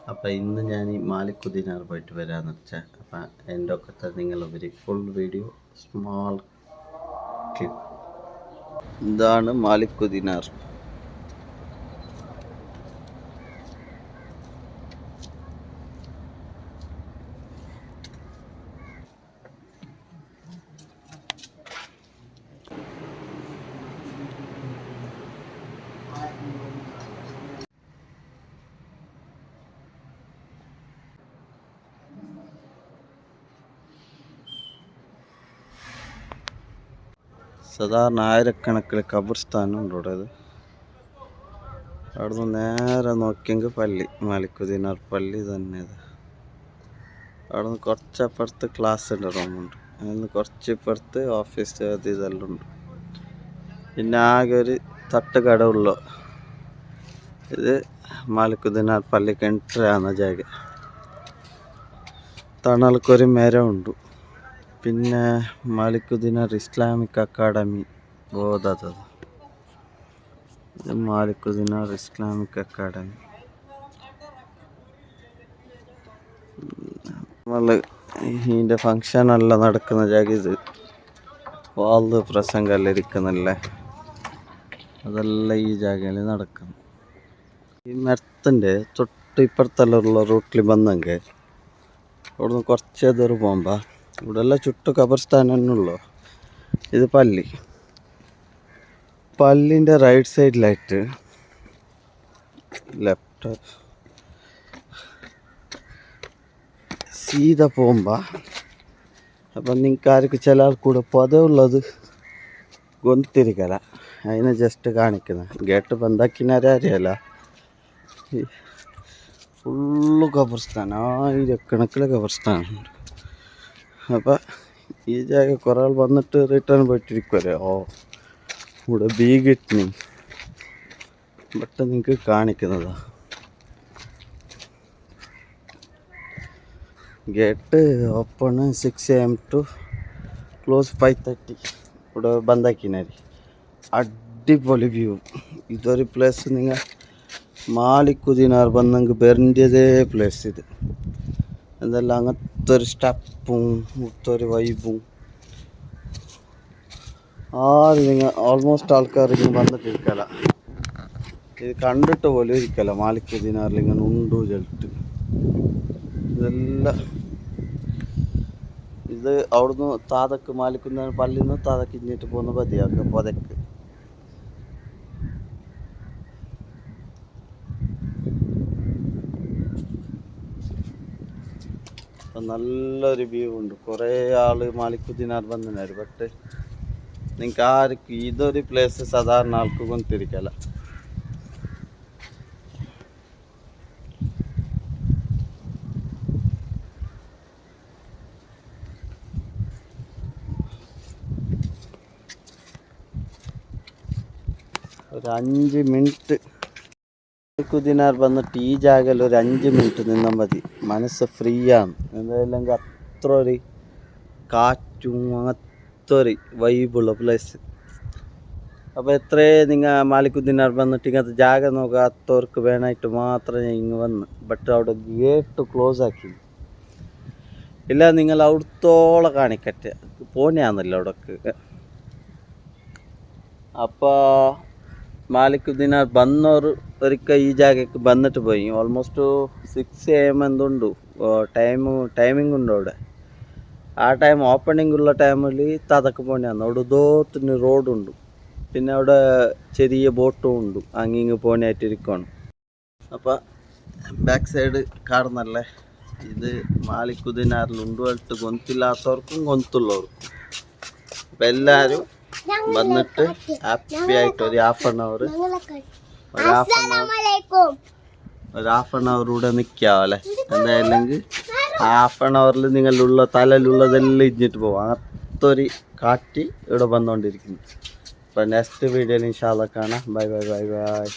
അപ്പം ഇന്ന് ഞാൻ ഈ മാലിക്കുദിനാർ പോയിട്ട് വരാമെന്ന് വെച്ചാൽ അപ്പം എൻ്റെ ഒക്കെ നിങ്ങൾ ഒരു ഫുൾ വീഡിയോ സ്മാൾ ക്ലിപ്പ്. ഇതാണ് മാലിക്കുദിനാർ. സാധാരണ ആയിരക്കണക്കിൽ ഖബർസ്ഥാനുണ്ട് ഇവിടെ. അവിടുന്ന് നേരെ നോക്കിയെങ്കിൽ പള്ളി, മാലിക്കുദിനാർ പള്ളി തന്നെ. ഇത് അവിടുന്ന് കുറച്ചപ്പുറത്ത് ക്ലാസ്സിൻ്റെ റൂമുണ്ട്, അതിന് കുറച്ചിപ്പുറത്ത് ഓഫീസ് അത് ഇതെല്ലാം ഉണ്ട്. പിന്നെ ആകെ ഒരു തട്ടുകടവുള്ളൂ. ഇത് മാലിക്കുദിനാർ പള്ളിക്ക് എൻട്രി ആവുന്ന ജാഗ. തണൽക്കൊരു മരമുണ്ട്. പിന്നെ മാലിക്കുദിനാർ ഇസ്ലാമിക് അക്കാഡമി ബോധത്. ഇത് മാലിക്കുദിനാർ ഇസ്ലാമിക് അക്കാഡമി. നമ്മൾ ഇതിൻ്റെ ഫങ്ഷനെല്ലാം നടക്കുന്ന ജാഗ. ഇത് വാള് പ്രസംഗമെല്ലാം ഇരിക്കുന്നില്ലേ, അതെല്ലാം ഈ ജാഗയിൽ നടക്കുന്നു. ഈ മരത്തിൻ്റെ തൊട്ട് ഇപ്പുറത്തെല്ലാം റൂട്ടിൽ വന്നെങ്കിൽ അവിടുന്ന് കുറച്ച് ദൂരം പോകുമ്പോൾ ഇവിടെ എല്ലാം ചുട്ടു ഖബർസ്ഥാൻ തന്നെ ഉള്ളു. ഇത് പള്ളി. പള്ളിൻ്റെ റൈറ്റ് സൈഡിലായിട്ട് ലെഫ്റ്റ് സീത പോകുമ്പോൾ അപ്പം നിങ്ങൾക്ക് ആർക്ക് ചില ആൾ കൂടെ പദവുള്ളത് ഗൊന്തിരിക്കല, അതിനെ ജസ്റ്റ് കാണിക്കുന്നത്. ഗേറ്റ് ബന്ധാക്കിനാരെ അറിയാല. ഫുള്ള് ഖബർസ്ഥാൻ, ആയിരക്കണക്കിലെ ഖബർസ്ഥാനുണ്ട്. അപ്പം ഈ ജാഗ കുറേ ആൾ വന്നിട്ട് റിട്ടേൺ പോയിട്ടിരിക്കുമല്ലേ. ഇവിടെ ബീഗിട്ടിനി ബട്ട് നിങ്ങൾക്ക് കാണിക്കുന്നതാ. Gate open 6 AM to close 5:30. ഇവിടെ ബന്ധാക്കിനാരി. അടിപൊളി വ്യൂ. ഇതൊരു പ്ലേസ് നിങ്ങൾ മാലിക്കുദിനാർ വന്നെങ്കിൽ വരേണ്ടതേ പ്ലേസ് ഇത്. എന്തെല്ലാം അങ്ങനത്തെ ഒരു സ്റ്റെപ്പും ഒരു വൈബും. നിങ്ങൾ ഓൾമോസ്റ്റ് ആൾക്കാർ ഇങ്ങനെ വന്നിട്ടിരിക്കല. ഇത് കണ്ടിട്ട് പോലും ഇരിക്കല. മാലിക്കുദിനാറിൽ ഇങ്ങനെ ഉണ്ടു ചെലിട്ട് ഇതെല്ലാം. ഇത് അവിടുന്ന് താതക്ക് മാലിക്കുദിനാർ പള്ളിയിൽ നിന്ന് താതക്ക് ഇഞ്ഞിട്ട് പോകുന്ന പതിയാക്കുക പൊതക്ക്. നല്ലൊരു വ്യൂ ഉണ്ട്. കുറേ ആള് മാലിക്കുദിനാർ വന്നിനാര്. ബട്ട് നിങ്ങൾക്ക് ആർക്ക് ഇതൊരു പ്ലേസ് സാധാരണ ആൾക്ക് കൊണ്ടിരിക്കല. ഒരു 5 മിനിറ്റ് മാലിക്കുദിനാർ വന്നിട്ട് ഈ ജാഗയിൽ ഒരു 5 മിനിറ്റ് നിന്നാൽ മതി. മനസ്സ് ഫ്രീ ആണ്. എന്തായാലും അത്ര ഒരു കാറ്റും അങ്ങനത്തെ ഒരു വൈബുള്ള പ്ലേസ്. അപ്പോൾ എത്രയേ നിങ്ങൾ മാലിക്കുദിനാർ വന്നിട്ട് ഇങ്ങനത്തെ ജാഗ നോക്കാത്തവർക്ക് വേണമായിട്ട് മാത്രം ഞാൻ ഇങ്ങ് വന്ന്. ബട്ട് അവിടെ ഗേറ്റ് ക്ലോസ് ആക്കി. ഇല്ല, നിങ്ങൾ അവിടുത്തോളം കാണിക്കട്ടെ പോന്നെയാണല്ലോ അവിടേക്ക്. അപ്പോൾ മാലിക്കുദിനാർ വന്നവർ ഒരിക്കൽ ഈ ജാഗയ്ക്ക് വന്നിട്ട് പോയി. ഓൾമോസ്റ്റ് 6 AM എന്തുണ്ട് ടൈമിംഗ് ഉണ്ട് അവിടെ. ആ ടൈം ഓപ്പണിംഗ് ഉള്ള ടൈമിൽ തതക്ക് പോന്നെയാണ്. അവിടെ ദൂരത്തിന് റോഡുണ്ട്. പിന്നെ അവിടെ ചെറിയ ബോട്ടും ഉണ്ട്, അങ്ങിങ്ങ് പോനായിട്ടിരിക്കുകയാണ്. അപ്പം ബാക്ക് സൈഡ് കാണുന്നല്ലേ, ഇത് മാലിക്കുദിനാറിൽ ഉണ്ടുപോയിട്ട് ഗൊന്തില്ലാത്തവർക്കും ഗൊന്തുള്ളവർക്കും. അപ്പം എല്ലാവരും വന്നിട്ട് ഹാപ്പി ആയിട്ട് ഒരു ഹാഫ് ആൻ അവർ ഇവിടെ നിൽക്കാവല്ലേ. എന്തായാലും ഹാഫ് ആൻ അവറിൽ നിങ്ങളുടെ തലയിലുള്ളതെല്ലാം ഇഞ്ഞിട്ട് പോവാം. അങ്ങനത്തെ ഒരു കാറ്റ് ഇവിടെ വന്നുകൊണ്ടിരിക്കുന്നു. അപ്പം നെക്സ്റ്റ് വീഡിയോയിൽ ഇൻഷാ അല്ലാഹ് കാണാം. Bye bye bye bye.